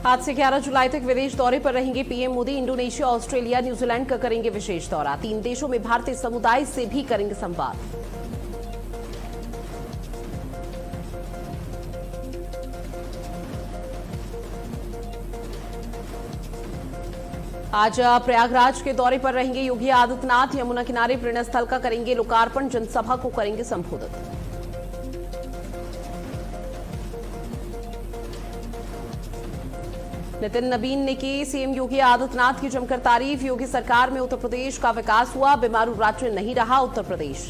आज से 11 जुलाई तक विदेश दौरे पर रहेंगे PM Modi. Indonesia, Australia, New Zealand का करेंगे विशेष दौरा। 3 देशों में भारतीय समुदाय से भी करेंगे संवाद। आज प्रयागराज के दौरे पर रहेंगे योगी आदित्यनाथ। यमुना किनारे प्रेरणा स्थल का करेंगे लोकार्पण। जनसभा को करेंगे संबोधित। नितिन नबीन ने की सीएम योगी आदित्यनाथ की जमकर तारीफ। योगी सरकार में उत्तर प्रदेश का विकास हुआ, बीमारू राज्य नहीं रहा उत्तर प्रदेश।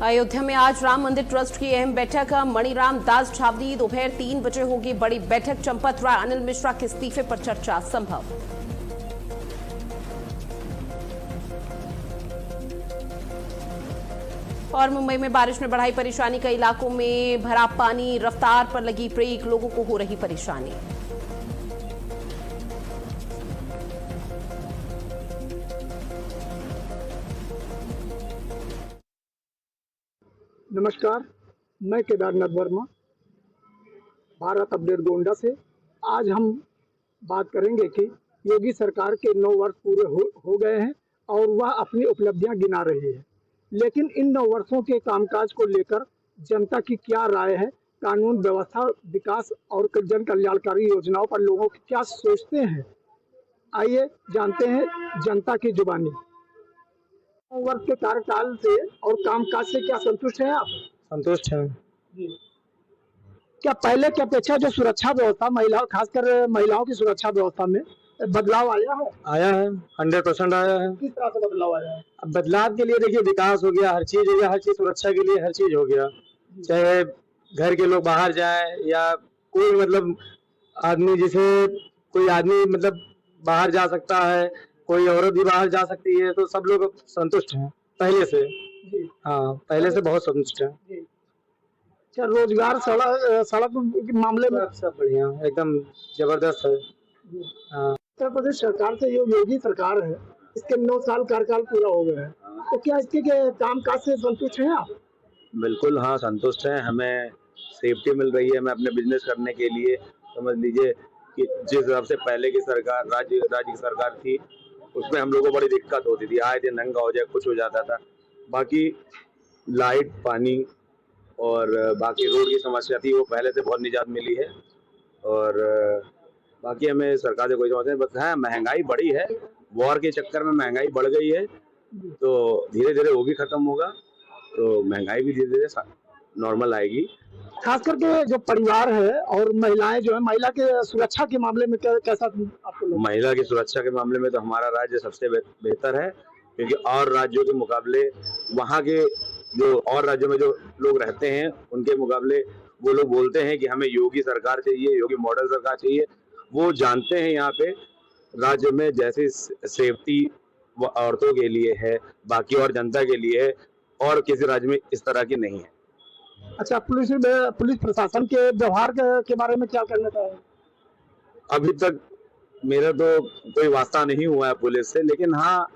अयोध्या में आज राम मंदिर ट्रस्ट की अहम बैठक। मणिराम दास छावनी। दोपहर 3 बजे होगी बड़ी बैठक। चंपत राय, अनिल मिश्रा के इस्तीफे पर चर्चा संभव। और मुंबई में बारिश में बढ़ाई परेशानी। कई इलाकों में भरा पानी। रफ्तार पर लगी ब्रेक, लोगों को हो रही परेशानी। नमस्कार, मैं केदारनाथ वर्मा, भारत अपडेट गोंडा से। आज हम बात करेंगे कि योगी सरकार के 9 वर्ष पूरे हो गए हैं और वह अपनी उपलब्धियां गिना रही है, लेकिन इन 9 वर्षों के कामकाज को लेकर जनता की क्या राय है, कानून व्यवस्था, विकास और जन कल्याणकारी योजनाओं पर लोगों की क्या सोचते हैं, आइए जानते हैं जनता की जुबानी। 9 वर्ष के कार्यकाल से और कामकाज से क्या संतुष्ट हैं आप? संतुष्ट है। क्या पहले की अपेक्षा जो सुरक्षा व्यवस्था, महिलाओं, खासकर महिलाओं की सुरक्षा व्यवस्था में बदलाव आया है? आया है, 100% आया है। किस तरह से बदलाव आया है? अब बदलाव के लिए देखिए, विकास हो गया, हर चीज हो गया, हर चीज सुरक्षा के लिए हर चीज हो गया। चाहे घर के लोग बाहर जाए या कोई मतलब आदमी, जिसे कोई आदमी मतलब बाहर जा सकता है, कोई औरत भी बाहर जा सकती है, तो सब लोग संतुष्ट हैं पहले से। हाँ, पहले से बहुत संतुष्ट है। क्या रोजगार, सड़क के मामले में सब बढ़िया, एकदम जबरदस्त है। हाँ। उत्तर प्रदेश सरकार से जो योगी सरकार है, इसके 9 साल कार्यकाल पूरा हो गया है, तो क्या इसके कामकाज से संतुष्ट हैं आप? बिल्कुल हाँ, संतुष्ट हैं। हमें सेफ्टी मिल रही है। हमें अपने बिजनेस करने के लिए, समझ लीजिए कि जिस हिसाब से पहले की सरकार, राज्य की सरकार थी, उसमें हम लोगों को बड़ी दिक्कत होती थी। आए दिन नंगा हो जाए, कुछ हो जाता था। बाकी लाइट, पानी और बाकी रोड की समस्या थी, वो पहले से बहुत निजात मिली है। और बाकी हमें सरकार से कोई समस्या नहीं। बस हाँ, महंगाई बढ़ी है, वॉर के चक्कर में महंगाई बढ़ गई है, तो धीरे धीरे वो भी खत्म होगा, तो महंगाई भी धीरे धीरे नॉर्मल आएगी। खास करके जो परिवार है और महिलाएं जो है, महिला के सुरक्षा के मामले में कैसा आपको लगता है? महिला की सुरक्षा के मामले में तो हमारा राज्य सबसे बेहतर है, क्योंकि और राज्यों के मुकाबले, वहाँ के जो और राज्यों में जो लोग रहते हैं उनके मुकाबले, वो लोग बोलते हैं कि हमें योगी सरकार चाहिए, योगी मॉडल सरकार चाहिए। वो जानते हैं यहाँ पे राज्य में जैसे सेफ्टी वो औरतों के लिए है, बाकी और जनता के लिए है, और किसी राज्य में इस तरह की नहीं है। अच्छा, पुलिस प्रशासन के व्यवहार के बारे में क्या कहना चाहेंगे? अभी तक मेरा तो कोई वास्ता नहीं हुआ है पुलिस से, लेकिन हाँ,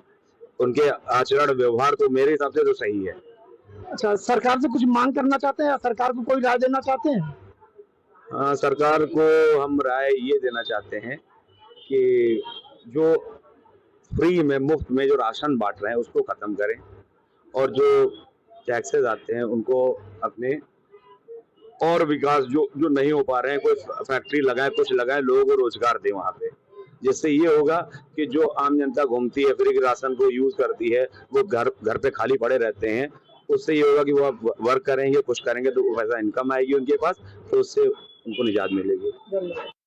उनके आचरण व्यवहार तो मेरे हिसाब से तो सही है। अच्छा, सरकार से कुछ मांग करना चाहते हैं या सरकार को कोई राय देना चाहते हैं? हाँ, सरकार को हम राय ये देना चाहते हैं कि जो फ्री में, मुफ्त में जो राशन बांट रहे हैं उसको खत्म करें, और जो टैक्सेस आते हैं उनको अपने और विकास जो नहीं हो पा रहे हैं, कोई फैक्ट्री लगाए, कुछ लगाए, लोगों को रोजगार दें वहाँ पे। जिससे ये होगा कि जो आम जनता घूमती है, फ्री के राशन को यूज करती है, वो घर पे खाली पड़े रहते हैं। उससे ये होगा कि वो वर्क करेंगे, कुछ करेंगे, तो पैसा इनकम आएगी उनके पास, तो उससे उनको निजात मिलेगी।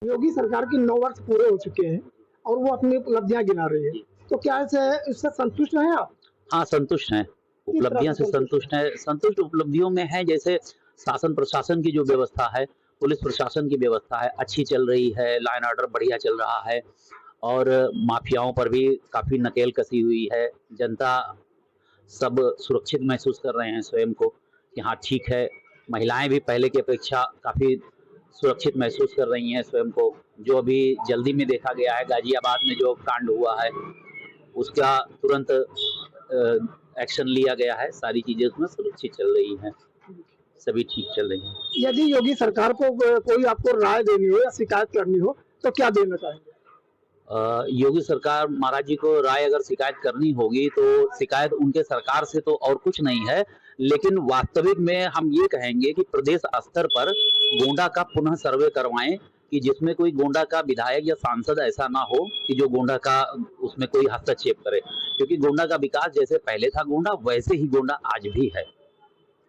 योगी सरकार के 9 वर्ष पूरे हो चुके हैं और वो अपनी उपलब्धियां गिना रही है, तो क्या इससे संतुष्ट हैं आप? हाँ, संतुष्ट हैं। उपलब्धियां से संतुष्ट हैं। संतुष्ट उपलब्धियों में है, जैसे शासन प्रशासन की जो व्यवस्था है, पुलिस प्रशासन की व्यवस्था है, अच्छी चल रही है। लाइन ऑर्डर बढ़िया चल रहा है और माफियाओं पर भी काफी नकेल कसी हुई है। जनता सब सुरक्षित महसूस कर रहे हैं स्वयं को कि हाँ ठीक है। महिलाएं भी पहले की अपेक्षा काफी सुरक्षित महसूस कर रही हैं स्वयं को। जो अभी जल्दी में देखा गया है, गाजियाबाद में जो कांड हुआ है उसका तुरंत एक्शन लिया गया है। सारी चीजें उसमें सुरक्षित चल रही हैं, सभी ठीक चल रही हैं। यदि योगी सरकार को कोई आपको राय देनी हो या शिकायत करनी हो तो क्या देना चाहेंगे? योगी सरकार महाराज जी को राय अगर शिकायत करनी होगी तो शिकायत उनके सरकार से तो और कुछ नहीं है, लेकिन वास्तविक में हम ये कहेंगे कि प्रदेश स्तर पर गोंडा का पुनः सर्वे करवाएं कि जिसमें कोई गोंडा का विधायक या सांसद ऐसा ना हो कि जो गोंडा का उसमें कोई हस्तक्षेप करे, क्योंकि गोंडा का विकास जैसे पहले था गोंडा वैसे ही गोंडा आज भी है।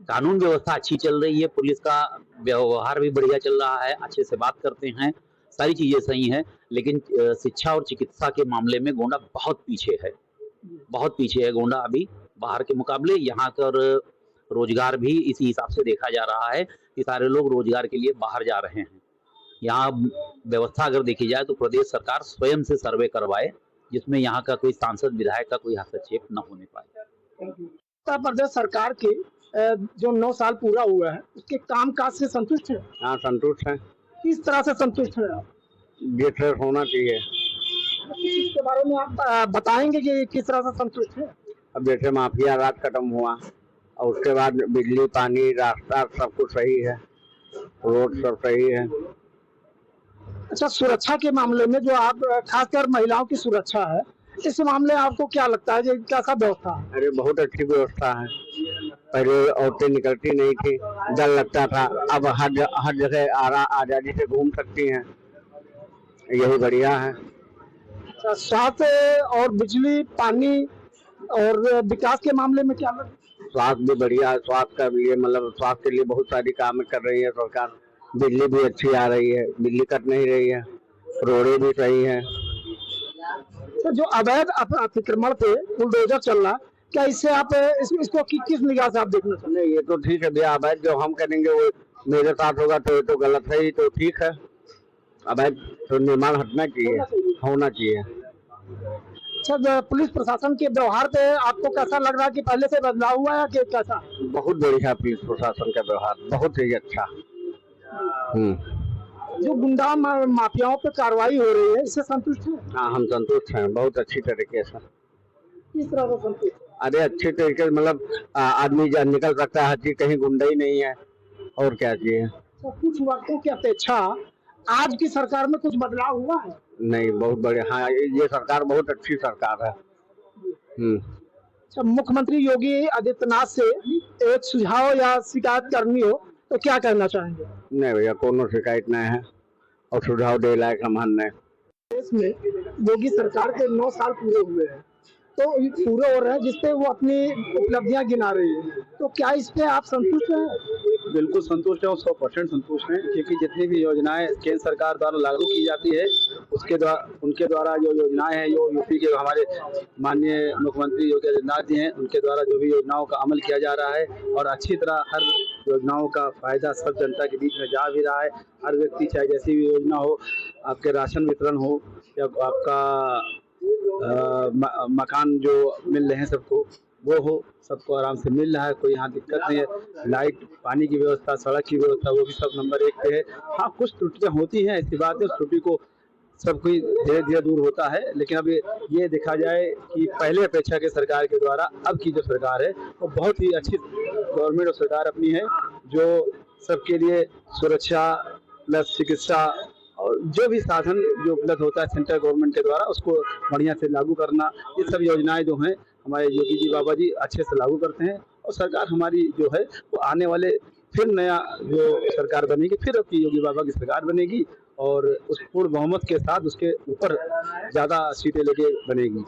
कानून व्यवस्था अच्छी चल रही है, पुलिस का व्यवहार भी बढ़िया चल रहा है, अच्छे से बात करते हैं, सारी चीजें सही हैं, लेकिन शिक्षा और चिकित्सा के मामले में गोंडा बहुत पीछे है, बहुत पीछे है गोंडा अभी बाहर के मुकाबले। यहाँ पर रोजगार भी इसी हिसाब से देखा जा रहा है कि सारे लोग रोजगार के लिए बाहर जा रहे हैं। यहाँ व्यवस्था अगर देखी जाए तो प्रदेश सरकार स्वयं से सर्वे करवाए जिसमें यहाँ का कोई सांसद विधायक का कोई हस्तक्षेप न होने पाए। उत्तर प्रदेश सरकार के जो 9 साल पूरा हुआ है उसके कामकाज से संतुष्ट है? हाँ, संतुष्ट है। किस तरह से संतुष्ट है आप? बेहतर होना चाहिए। इसके बारे में आप बताएंगे कि किस तरह से संतुष्ट है? अब जैसे माफिया राज खत्म हुआ और उसके बाद बिजली, पानी, रास्ता सब कुछ सही है, रोड सब सही है। अच्छा, सुरक्षा के मामले में जो आप खासकर महिलाओं की सुरक्षा है, इस मामले में आपको क्या लगता है कि कैसा व्यवस्था है? अरे बहुत अच्छी व्यवस्था है। पहले औरतें निकलती नहीं थी, डर लगता था, अब हर जगह आजादी से घूम सकती हैं, यही बढ़िया है। अच्छा, स्वास्थ्य और बिजली, पानी और विकास के मामले में क्या लगता है? स्वास्थ्य भी बढ़िया है, स्वास्थ्य का लिए मतलब स्वास्थ्य के लिए बहुत सारी काम कर रही है सरकार। बिजली भी अच्छी आ रही है, बिजली कट नहीं रही है, रोडें भी सही है। तो जो अवैध अतिक्रमण पे बुलडोजर चल रहा है, क्या इससे आप इसको किस निगाह से आप देखना चाहते हैं? नहीं, ये तो ठीक है भैया, अवैध जो हम करेंगे वो मेरे साथ होगा तो ये तो गलत है ही, तो ठीक है। अवैध तो निर्माण हटना चाहिए, होना चाहिए। अच्छा, पुलिस प्रशासन के व्यवहार पे आपको कैसा लग रहा है कि पहले से बदलाव हुआ है कि कैसा? बहुत बढ़िया पुलिस प्रशासन का व्यवहार, बहुत ही अच्छा। जो गुंडा माफियाओं पे कार्रवाई हो रही है, इससे संतुष्ट है? हाँ, हम संतुष्ट हैं, बहुत अच्छी तरीके से। किस तरह से संतुष्ट? अरे अच्छे तरीके से, मतलब आदमी निकल सकता है, हर चीज, कहीं गुंडा ही नहीं है, और क्या चाहिए। तो कुछ वक्तों की अपेक्षा आज की सरकार में कुछ बदलाव हुआ है? नहीं, बहुत बढ़िया। हाँ, ये सरकार बहुत अच्छी सरकार है। अच्छा, मुख्यमंत्री योगी आदित्यनाथ से एक सुझाव या शिकायत करनी हो तो क्या कहना चाहेंगे? नहीं भैया, कोनो शिकायत नहीं है और सुझाव दे लायक हम नहीं। देश में योगी सरकार के 9 साल पूरे हुए हैं, तो पूरे हो रहे हैं जिसपे वो अपनी उपलब्धियां गिना रही है, तो क्या इस पे आप संतुष्ट हैं? बिल्कुल संतुष्ट है और 100% संतुष्ट हैं, क्योंकि जितनी भी योजनाएं केंद्र सरकार द्वारा लागू की जाती है उनके द्वारा जो योजनाएं हैं, जो यूपी के हमारे माननीय मुख्यमंत्री योगी आदित्यनाथ जी हैं, उनके द्वारा जो भी योजनाओं का अमल किया जा रहा है और अच्छी तरह हर योजनाओं का फायदा सब जनता के बीच में जा भी रहा है। हर व्यक्ति, चाहे जैसी भी योजना हो, आपके राशन वितरण हो या आपका मकान जो मिल रहे हैं सबको, वो हो, सबको आराम से मिल रहा है, कोई यहाँ दिक्कत नहीं है। लाइट, पानी की व्यवस्था, सड़क की व्यवस्था, वो भी सब नंबर 1 पे है। हाँ, कुछ त्रुटियां होती हैं, ऐसी बात है, उस त्रुटि को सब कोई धीरे धीरे दूर होता है, लेकिन अब ये देखा जाए कि पहले अपेक्षा के सरकार के द्वारा अब की जो सरकार है वो बहुत ही अच्छी गवर्नमेंट और सरकार अपनी है, जो सबके लिए सुरक्षा प्लस चिकित्सा और जो भी साधन जो उपलब्ध होता है सेंट्रल गवर्नमेंट के द्वारा, उसको बढ़िया से लागू करना, ये सब योजनाएं जो हैं हमारे योगी जी बाबा जी अच्छे से लागू करते हैं। और सरकार हमारी जो है वो आने वाले फिर नया जो सरकार बनेगी, फिर अपनी योगी बाबा की सरकार बनेगी और उस पूर्ण बहुमत के साथ उसके ऊपर ज़्यादा सीटें लेके बनेगी।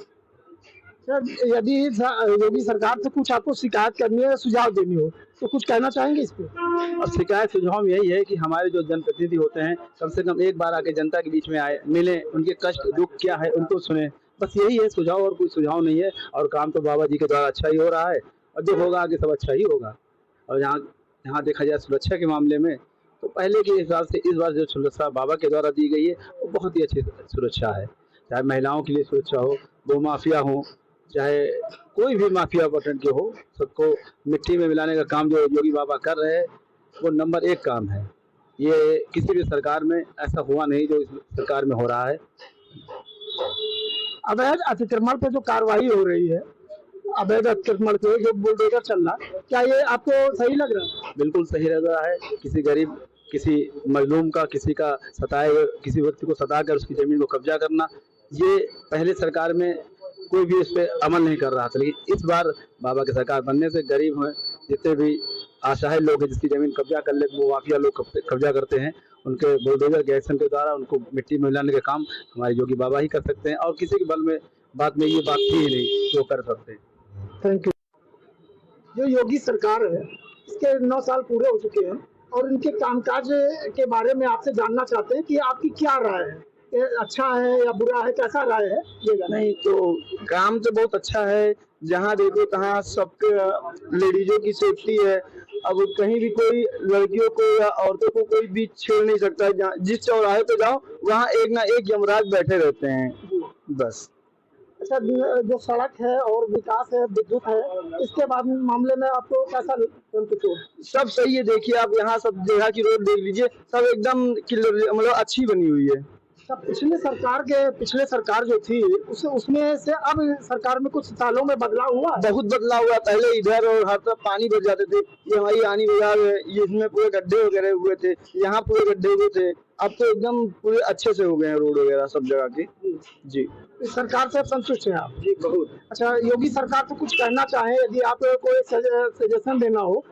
यदि योगी सरकार से कुछ आपको शिकायत करनी है, सुझाव देनी हो, तो कुछ कहना चाहेंगे इस पे? और शिकायत सुझाव यही है कि हमारे जो जनप्रतिनिधि होते हैं कम से कम एक बार आके जनता के बीच में आए, मिले, उनके कष्ट दुख क्या है उनको सुने, बस यही है सुझाव, और कोई सुझाव नहीं है। और काम तो बाबा जी के द्वारा अच्छा ही हो रहा है और जो होगा आगे सब अच्छा ही होगा। और यहाँ देखा जाए सुरक्षा के मामले में तो पहले के हिसाब से इस बार जो सुरक्षा बाबा के द्वारा दी गई है वो बहुत ही अच्छी सुरक्षा है। चाहे महिलाओं के लिए सुरक्षा हो, गो माफिया हो, चाहे कोई भी माफिया पटन के हो, सबको मिट्टी में मिलाने का काम जो योगी बाबा कर रहे हैं वो नंबर 1 काम है। ये किसी भी सरकार में ऐसा हुआ नहीं जो इस सरकार में हो रहा है। अवैध अतिक्रमण पे जो कार्रवाई हो रही है, अवैध अतिक्रमण पे जो बुलडोजर चल रहा है, क्या ये आपको सही लग रहा है? बिल्कुल सही लग रहा है। किसी गरीब, किसी मजलूम का, किसी का सताए हुए किसी व्यक्ति को सता कर उसकी जमीन को कब्जा करना, ये पहले सरकार में कोई भी इस पे अमल नहीं कर रहा था, लेकिन इस बार बाबा की सरकार बनने से गरीब हैं, जितने भी असहाय लोग हैं जिसकी जमीन कब्जा कर ले, वो माफिया लोग कब्जा करते हैं, उनके बुलडोजर के एक्शन के द्वारा उनको मिट्टी में मिलाने का काम हमारे योगी बाबा ही कर सकते हैं, और किसी के बल में बात में ये बात थी ही नहीं जो कर सकते हैं। Thank you. जो योगी सरकार है, इसके 9 साल पूरे हो चुके हैं और इनके कामकाज के बारे में आपसे जानना चाहते हैं कि आपकी क्या राय है, ये अच्छा है या बुरा है, कैसा राय है ये जानना। नहीं तो काम तो बहुत अच्छा है, जहाँ देखो तहाँ सबके लेडीजों की सेफ्टी है। अब कहीं भी कोई लड़कियों को या औरतों को कोई भी छेड़ नहीं सकता है। जिस चौराहे पे जाओ वहाँ एक ना एक यमराज बैठे रहते हैं बस। अच्छा, जो सड़क है और विकास है, विद्युत है, इसके बाद मामले में आपको कैसा संतुष्ट हो? सब सही है। देखिए आप यहाँ सब जगह की रोड देख लीजिए, सब एकदम मतलब अच्छी बनी हुई है। पिछले सरकार जो थी उसमें से अब सरकार में कुछ सालों में बदलाव हुआ है? बहुत बदलाव हुआ। पहले इधर और हर तरफ पानी भर जाते थे। ये हमारी आनी बाजार है, ये इसमें पूरे गड्ढे वगैरह हुए थे, यहाँ पूरे गड्ढे हुए थे। अब तो एकदम पूरे अच्छे से हो गए हैं रोड वगैरह सब जगह के। जी, इस सरकार से आप संतुष्ट हैं आप? जी बहुत। अच्छा, योगी सरकार को कुछ कहना चाहें, यदि आपको कोई सजेशन देना हो,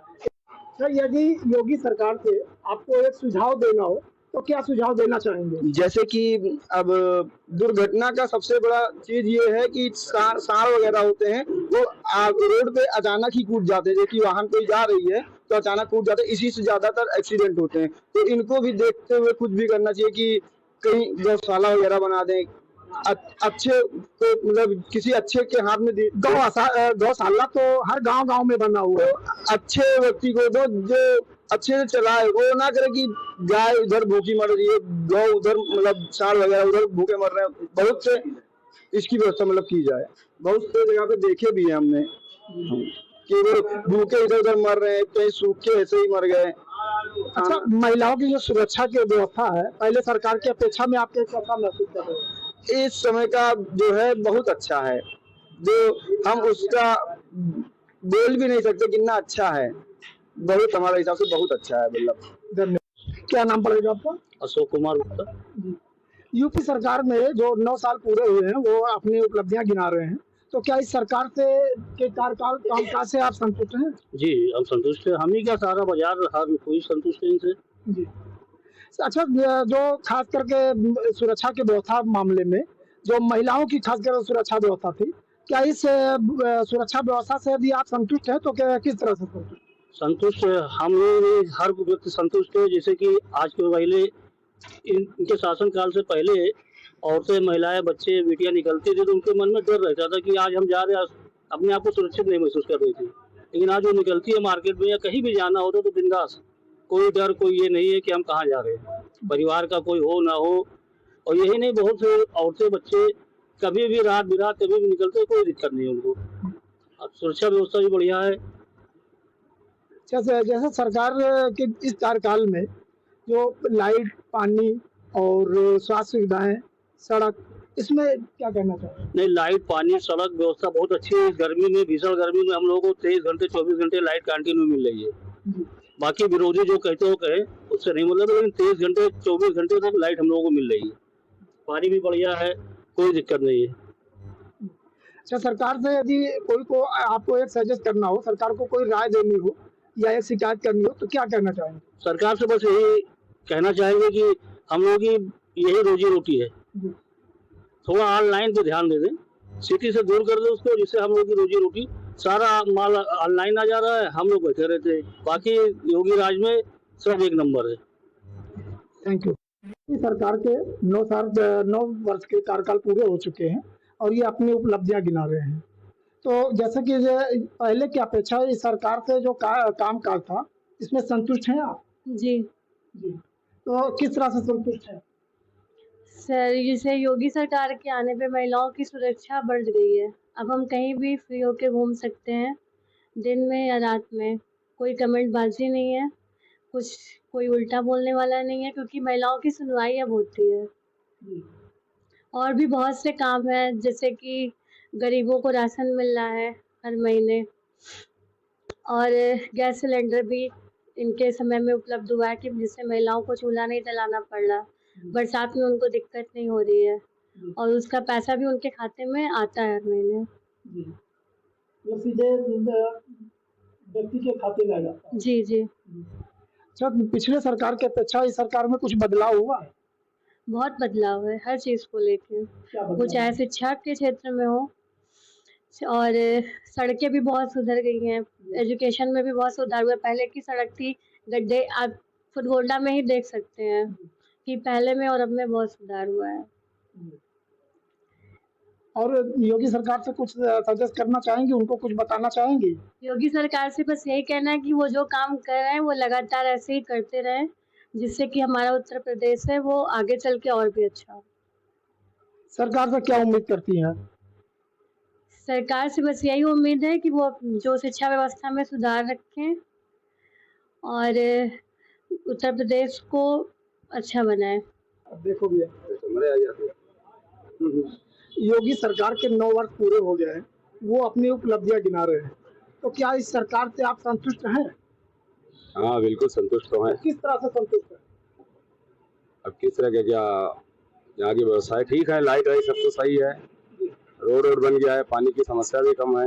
तो यदि योगी सरकार से आपको एक सुझाव देना हो तो क्या सुझाव देना चाहेंगे? जैसे कि अब दुर्घटना का सबसे बड़ा चीज ये है कि सांड वगैरह होते हैं, वो रोड पे अचानक ही कूद जाते हैं। जैसे कि वाहन कोई जा रही है तो अचानक कूद जाते हैं, इसी से ज्यादातर एक्सीडेंट होते हैं। तो इनको भी देखते हुए कुछ भी करना चाहिए कि कहीं गौशाला वगैरह बना दें, अच्छे को मतलब किसी अच्छे के हाथ में गौशाला तो हर गांव में बना हुआ है। अच्छे व्यक्ति को दो जो अच्छे से चलाए, वो ना करे कि गाय उधर भूखी मर रही है, गौ उधर मतलब सांड वगैरह उधर भूखे मर रहे हैं। बहुत से इसकी व्यवस्था मतलब की जाए। बहुत से जगह पे देखे भी है हमने कि वो भूखे इधर उधर मर रहे हैं, कहीं सूखे ऐसे ही मर गए। अच्छा, महिलाओं की जो सुरक्षा की व्यवस्था है पहले सरकार की अपेक्षा में आपके कैसा महसूस कर रहे हैं? इस समय का जो है बहुत अच्छा है, जो हम उसका बोल भी नहीं सकते कितना अच्छा है। बहुत हमारे हिसाब से बहुत अच्छा है। मतलब धन्यवाद। क्या नाम पड़ेगा आपका? अशोक कुमार गुप्ता। यूपी सरकार में जो 9 साल पूरे हुए हैं वो अपनी उपलब्धियां गिना रहे हैं, तो क्या इस सरकार से के कार्यकाल कामकाज से आप संतुष्ट हैं? जी, हम संतुष्ट हैं। हम ही क्या, सारा बाजार हर कोई संतुष्ट है इनसे। जी। अच्छा, जो खास करके सुरक्षा की व्यवस्था मामले में जो महिलाओं की खासकर सुरक्षा व्यवस्था थी, क्या इस सुरक्षा व्यवस्था से यदि आप संतुष्ट हैं तो क्या किस तरह से संतुष्ट? हम लोग हर व्यक्ति संतुष्ट है। जैसे कि आज के पहले इनके शासन काल से पहले औरतें, महिलाएं, बच्चे, बेटियां निकलती थी तो उनके मन में डर रहता था कि आज हम जा रहे हैं, अपने आप को सुरक्षित नहीं महसूस कर रही थी। लेकिन आज वो निकलती है मार्केट में या कहीं भी जाना होता तो बिंदास, कोई डर, कोई ये नहीं है कि हम कहाँ जा रहे हैं, परिवार का कोई हो ना हो। और यही नहीं, बहुत से औरतें, बच्चे कभी भी रात बिरात कभी भी निकलते, कोई दिक्कत नहीं है उनको। अब सुरक्षा व्यवस्था भी बढ़िया है। जैसे सरकार के इस कार्यकाल में जो लाइट, पानी और स्वास्थ्य सुविधाएं, सड़क, इसमें क्या कहना चाहिए? नहीं, लाइट, पानी, सड़क व्यवस्था बहुत अच्छी है। गर्मी में, भीषण गर्मी में हम लोगों को 23 घंटे 24 घंटे लाइट कंटिन्यू मिल रही है। बाकी विरोधी जो कहते हो कहे, उससे नहीं मतलब, लेकिन 23 घंटे 24 घंटे तक लाइट हम लोगों को मिल रही है। पानी भी बढ़िया है, कोई दिक्कत नहीं है। अच्छा, सरकार से यदि कोई को आपको एक सजेस्ट करना हो, सरकार को कोई राय देनी हो या एक शिकायत करनी हो, तो क्या कहना चाहेंगे? सरकार से बस यही कहना चाहेंगे कि हम लोग की यही रोजी रोटी है, थोड़ा ऑनलाइन पे ध्यान दे दें, सिटी से दूर कर दे उसको, जिससे हम लोग की रोजी रोटी, सारा माल ऑनलाइन आ जा रहा है, हम लोग बैठे रहते हैं। बाकी योगी राज में सब एक नंबर है। Thank you. सरकार के 9 वर्ष के कार्यकाल पूरे हो चुके हैं और ये अपनी उपलब्धियां गिना रहे हैं, तो जैसे कि पहले की अपेक्षा इस सरकार से जो कामकाज था, इसमें संतुष्ट हैं आप? जी। तो किस तरह से संतुष्ट हैं? सर, जैसे योगी सरकार के आने पे महिलाओं की सुरक्षा बढ़ गई है। अब हम कहीं भी फ्री होके घूम सकते हैं, दिन में या रात में, कोई कमेंटबाजी नहीं है। कुछ कोई उल्टा बोलने वाला नहीं है, क्योंकि महिलाओं की सुनवाई अब होती है। और भी बहुत से काम हैं, जैसे कि गरीबों को राशन मिल रहा है हर महीने, और गैस सिलेंडर भी इनके समय में उपलब्ध हुआ है, कि जिससे महिलाओं को चूल्हा नहीं जलाना पड़ रहा, बरसात में उनको दिक्कत नहीं हो रही है, और उसका पैसा भी उनके खाते में आता है हर महीने। वो सीधे व्यक्ति के खाते में आ जाता है। जी जी, अच्छा, पिछले सरकार के अपेक्षा इस सरकार में कुछ बदलाव हुआ है? बहुत बदलाव है हर चीज़ को लेके, क्या वो बदलाव चाहे है? शिक्षा के क्षेत्र में हो, और सड़कें भी बहुत सुधर गई हैं, एजुकेशन में भी बहुत सुधार हुआ है। पहले की सड़क थी गड्ढे, आप फुटगोंडा में ही देख सकते हैं कि पहले में और अब में बहुत सुधार हुआ है। और योगी सरकार से कुछ सजेस्ट करना चाहेंगे, उनको कुछ बताना चाहेंगे? योगी सरकार से बस यही कहना है कि वो जो काम कर रहे हैं वो लगातार ऐसे ही करते रहें, जिससे कि हमारा उत्तर प्रदेश है वो आगे चल के और भी अच्छा हो। सरकार से क्या उम्मीद करती हैं? सरकार से बस यही उम्मीद है कि वो जो शिक्षा व्यवस्था में सुधार रखें और उत्तर प्रदेश को अच्छा बनाए। देखो भैया, योगी सरकार के 9 वर्ष पूरे हो गए हैं, वो अपनी उपलब्धियां गिना रहे हैं, तो क्या इस सरकार से आप संतुष्ट हैं? हाँ बिल्कुल संतुष्ट तो हैं। किस तरह से संतुष्ट हैं? अब किस तरह के क्या, यहाँ की व्यवस्थाएं ठीक है, लाइट वाइट सब तो सही है, रोड बन गया है, पानी की समस्या भी कम है।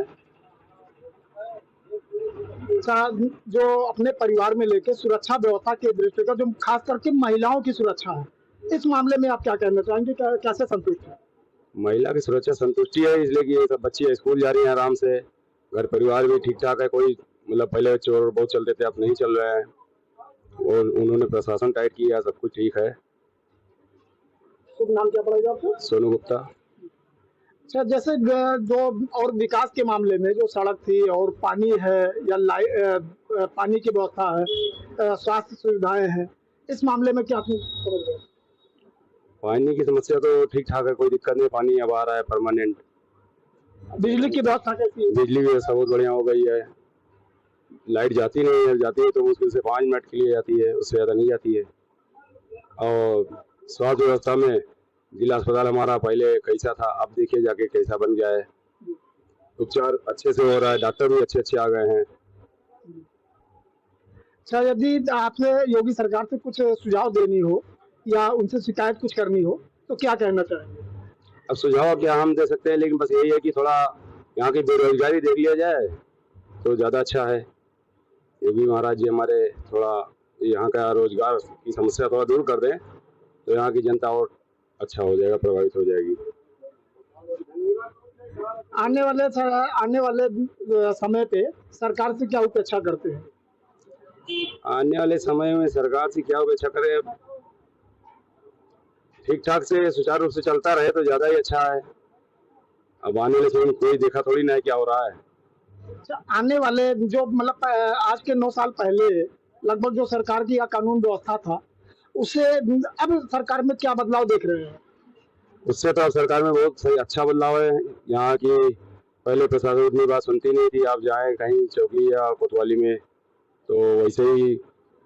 अच्छा, जो अपने परिवार में लेके सुरक्षा व्यवस्था के दृष्टिगत जो खास करके महिलाओं की सुरक्षा है, इस मामले में आप क्या कहना चाहेंगे, कैसे संतुष्ट है? महिला की सुरक्षा संतुष्टि है, इसलिए कि ये सब बच्ची स्कूल जा रही हैं आराम से, घर परिवार भी ठीक ठाक है, कोई मतलब पहले चोर बहुत चलते थे, अब नहीं चल रहे हैं, और उन्होंने प्रशासन टाइट किया, सब कुछ ठीक है। शुभ नाम क्या पड़ेगा आपको? सोनू गुप्ता। अच्छा, जैसे जो और विकास के मामले में जो सड़क थी और पानी है या पानी की व्यवस्था है, स्वास्थ्य सुविधाएं हैं, इस मामले में क्या समझ? पानी की समस्या तो ठीक ठाक है, कोई दिक्कत नहीं, पानी अब आ रहा है परमानेंट। बिजली की व्यवस्था कैसी है? बिजली की व्यवस्था बहुत बढ़िया हो गई है, लाइट जाती नहीं है, जाती है तो मुश्किल से 5 मिनट के लिए जाती है, उससे ज़्यादा नहीं जाती है। और स्वास्थ्य व्यवस्था में जिला अस्पताल हमारा पहले कैसा था, अब देखिए जाके कैसा बन गया है, उपचार अच्छे से हो रहा है, डॉक्टर भी अच्छे आ गए हैं। अच्छा, यदि आपने योगी सरकार से कुछ सुझाव देनी हो या उनसे शिकायत कुछ करनी हो, तो क्या कहना चाहेंगे? अब सुझाव क्या हम दे सकते हैं, लेकिन बस यही है कि थोड़ा यहाँ की बेरोजगारी देख लिया जाए तो ज़्यादा अच्छा है। योगी महाराज जी हमारे थोड़ा यहाँ का रोजगार की समस्या थोड़ा दूर कर दें तो यहाँ की जनता और अच्छा हो जाएगा, प्रभावित हो जाएगी। आने वाले समय पे सरकार से क्या अपेक्षा करते हैं? आने वाले समय में सरकार से क्या अपेक्षा करें, ठीक ठाक से सुचारू रूप से चलता रहे तो ज़्यादा ही अच्छा है। अब आने वाले समय में कोई देखा थोड़ी ना है क्या हो रहा है। अच्छा, आने वाले जो मतलब आज के 9 साल पहले लगभग जो सरकार की या कानून व्यवस्था था, उससे अब सरकार में क्या बदलाव देख रहे हैं? उससे तो अब सरकार में बहुत सही अच्छा बदलाव है। यहाँ की पहले प्रशासन उतनी बात सुनती नहीं थी, आप जाएं कहीं चौकी या कोतवाली में तो वैसे ही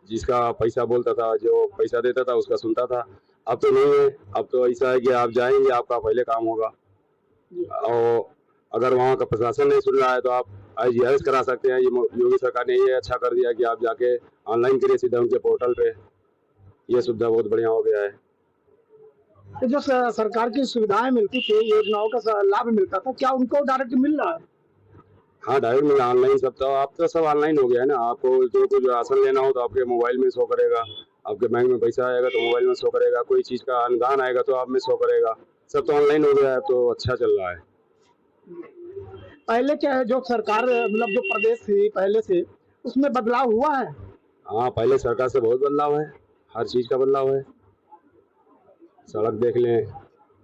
जिसका पैसा बोलता था, जो पैसा देता था उसका सुनता था। अब तो नहीं है, अब तो ऐसा है कि आप जाएंगे आपका पहले काम होगा, और अगर वहाँ का प्रशासन नहीं सुन रहा है तो आप IGRS करा सकते हैं। ये योगी सरकार ने ये अच्छा कर दिया कि आप जाके ऑनलाइन करिए सीधा उनके पोर्टल पे, ये सुविधा बहुत बढ़िया हो गया है। तो जो सरकार की सुविधाएं मिलती थी, योजनाओं का लाभ मिलता था, क्या उनको डायरेक्ट मिल रहा है? हाँ डायरेक्ट मिला, ऑनलाइन सब, तो आप तो सब ऑनलाइन हो गया है ना। आपको जो कुछ राशन लेना हो तो आपके मोबाइल में शो करेगा, आपके बैंक में पैसा आएगा तो मोबाइल में शो करेगा, कोई चीज़ का अनुदान आएगा तो आप में शो करेगा, सब तो ऑनलाइन हो गया है, तो अच्छा चल रहा है। पहले क्या है, जो सरकार मतलब जो प्रदेश थी पहले से, उसमें बदलाव हुआ है? हाँ पहले सरकार से बहुत बदलाव है, हर चीज़ का बदलाव है। सड़क देख लें,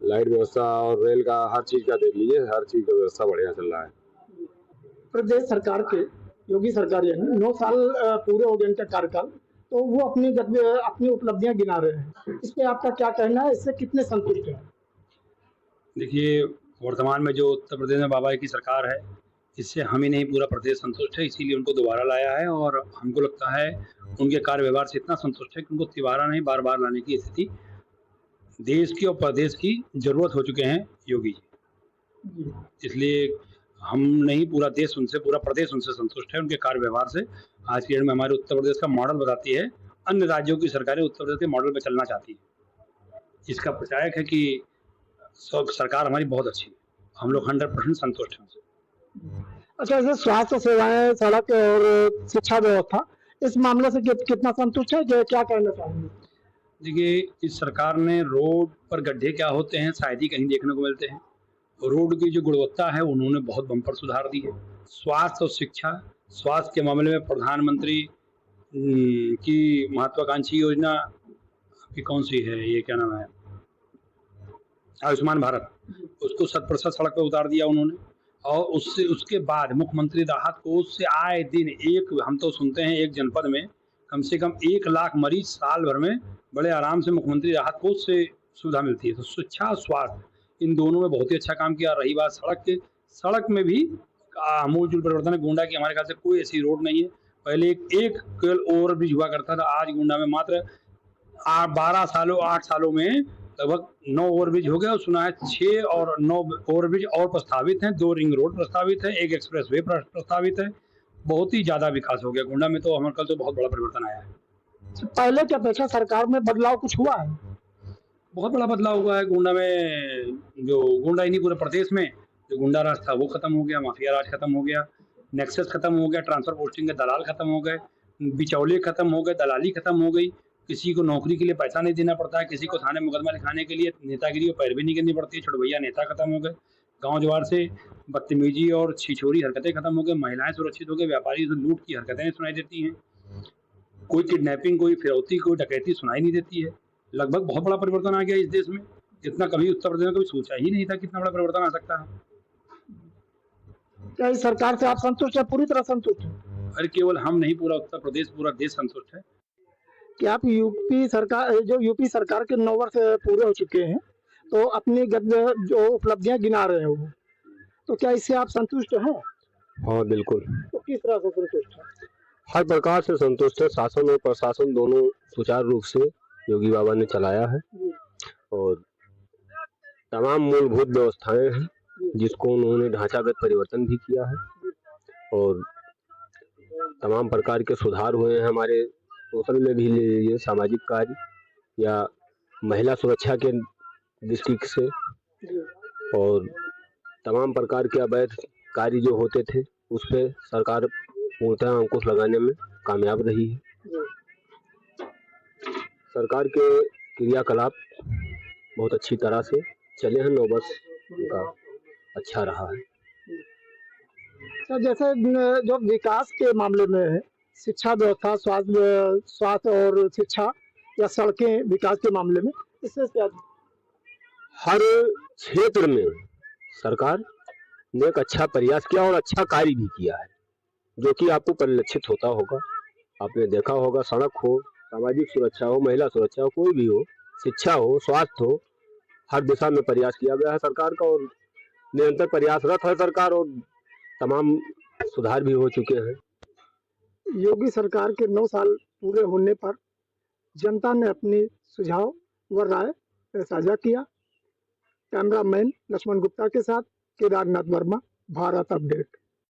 लाइट व्यवस्था और रेल का, हर चीज़ का देख लीजिए, हर चीज़ का व्यवस्था बढ़िया चल रहा है। प्रदेश सरकार के योगी सरकार यानी 9 साल पूरे हो गए इनका कार्यकाल, तो वो अपनी उपलब्धियां गिना रहे हैं, इस पे आपका क्या कहना है, इससे कितने संतुष्ट हैं? देखिए, वर्तमान में जो उत्तर प्रदेश में बाबा की सरकार है, इससे हम ही नहीं पूरा प्रदेश संतुष्ट है, इसीलिए उनको दोबारा लाया है। और हमको लगता है उनके कार्य व्यवहार से इतना संतुष्ट है कि उनको दोबारा नहीं बार-बार लाने की स्थिति देश की और प्रदेश की ज़रूरत हो चुके हैं योगी जी। इसलिए हम नहीं पूरा देश उनसे, पूरा प्रदेश उनसे संतुष्ट है, उनके कार्य व्यवहार से। आज की डेट में हमारे उत्तर प्रदेश का मॉडल बताती है, अन्य राज्यों की सरकारें उत्तर प्रदेश के मॉडल पे चलना चाहती है। इसका प्रचायक है कि सरकार हमारी बहुत अच्छी है, हम लोग 100% संतुष्ट हैं उनसे। अच्छा, जैसे स्वास्थ्य सेवाएं, सड़क और शिक्षा व्यवस्था, इस मामले से कितना संतुष्ट है, जो क्या कहना चाहेंगे? देखिए, इस सरकार ने रोड पर गड्ढे क्या होते हैं शायद ही कहीं देखने को मिलते हैं। रोड की जो गुणवत्ता है उन्होंने बहुत बम्पर सुधार दी है। स्वास्थ्य और शिक्षा, स्वास्थ्य के मामले में प्रधानमंत्री की महत्वाकांक्षी योजना की कौन सी है, ये क्या नाम है, आयुष्मान भारत, उसको 100% सड़क पर उतार दिया उन्होंने। और उसके बाद मुख्यमंत्री राहत कोष से आए दिन हम तो सुनते हैं एक जनपद में कम से कम 1 लाख मरीज साल भर में बड़े आराम से मुख्यमंत्री राहत कोष से सुविधा मिलती है। तो शिक्षा और स्वास्थ्य इन दोनों में बहुत ही अच्छा काम किया। रही बात सड़क में भी आमूलचूल परिवर्तन है। गोंडा की हमारे ख्याल से कोई ऐसी रोड नहीं है। पहले एक केवल ओवरब्रिज हुआ करता था, आज गोंडा में मात्र 8 सालों में लगभग 9 ओवरब्रिज हो गया। और सुना है 6 और 9 ओवरब्रिज और प्रस्तावित हैं, 2 रिंग रोड प्रस्तावित है, 1 एक्सप्रेस वे प्रस्तावित है। बहुत ही ज्यादा विकास हो गया गोंडा में, तो हमारे कल तो बहुत बड़ा परिवर्तन आया है। पहले की अपेक्षा सरकार में बदलाव कुछ हुआ है? बहुत बड़ा बदलाव हुआ है गोंडा में। जो गोंडा ही नहीं पूरे प्रदेश में जो गुंडा राज था वो खत्म हो गया, माफिया राज खत्म हो गया, नेक्सस खत्म हो गया, ट्रांसफर पोस्टिंग के दलाल खत्म हो गए, बिचौलिए खत्म हो गए, दलाली खत्म हो गई। किसी को नौकरी के लिए पैसा नहीं देना पड़ता है, किसी को थाने मुकदमा लिखाने के लिए नेतागिरी और पैरवी नहीं करनी पड़ती है। छोटे भैया नेता खत्म हो गए, गांव जवार से बदतमीजी और छिछोरी हरकतें खत्म हो गई, महिलाएं सुरक्षित हो गई, व्यापारी से लूट की हरकतें सुनाई देती हैं, कोई किडनैपिंग, कोई फिरौती, कोई डकैती सुनाई नहीं देती है। लगभग बहुत बड़ा परिवर्तन आ गया इस देश में, जितना कभी उत्तर प्रदेश में कभी सोचा ही नहीं था कितना बड़ा परिवर्तन आ सकता है। क्या इस सरकार से आप संतुष्ट है, पूरी तरह संतुष्ट है? अरे केवल हम नहीं, पूरा उत्तर प्रदेश, पूरा देश संतुष्ट है। कि आप यूपी सरकार के 9 वर्ष पूरे हो चुके हैं, तो अपनी जो उपलब्धियां गिना रहे हो, तो क्या इससे आप संतुष्ट हैं? हाँ बिल्कुल। तो किस तरह से संतुष्ट है? हर प्रकार से संतुष्ट है। शासन और प्रशासन दोनों सुचारू रूप से योगी बाबा ने चलाया है और तमाम मूलभूत व्यवस्थाएं हैं जिसको उन्होंने ढांचागत परिवर्तन भी किया है और तमाम प्रकार के सुधार हुए हैं। हमारे सोशल में भी ले लीजिए, सामाजिक कार्य या महिला सुरक्षा के दृष्टि से, और तमाम प्रकार के अवैध कार्य जो होते थे उस पर सरकार पूर्णतः अंकुश लगाने में कामयाब रही है। सरकार के क्रियाकलाप बहुत अच्छी तरह से चले हैं। 9 वर्ष उनका अच्छा रहा है। सर, जैसे जो विकास के मामले में है, शिक्षा व्यवस्था, स्वास्थ्य और शिक्षा या सड़कें विकास के मामले में, इससे क्या? हर क्षेत्र में सरकार ने एक अच्छा प्रयास किया और अच्छा कार्य भी किया है, जो कि आपको परिलक्षित होता होगा। आपने देखा होगा, सड़क हो, सामाजिक सुरक्षा हो, महिला सुरक्षा हो, कोई भी हो, शिक्षा हो, स्वास्थ्य हो, हर दिशा में प्रयास किया गया है सरकार का और निरंतर प्रयासरत है सरकार और तमाम सुधार भी हो चुके हैं। योगी सरकार के 9 साल पूरे होने पर जनता ने अपनी सुझाव व राय साझा किया। कैमरामैन लक्ष्मण गुप्ता के साथ केदारनाथ वर्मा, भारत अपडेट।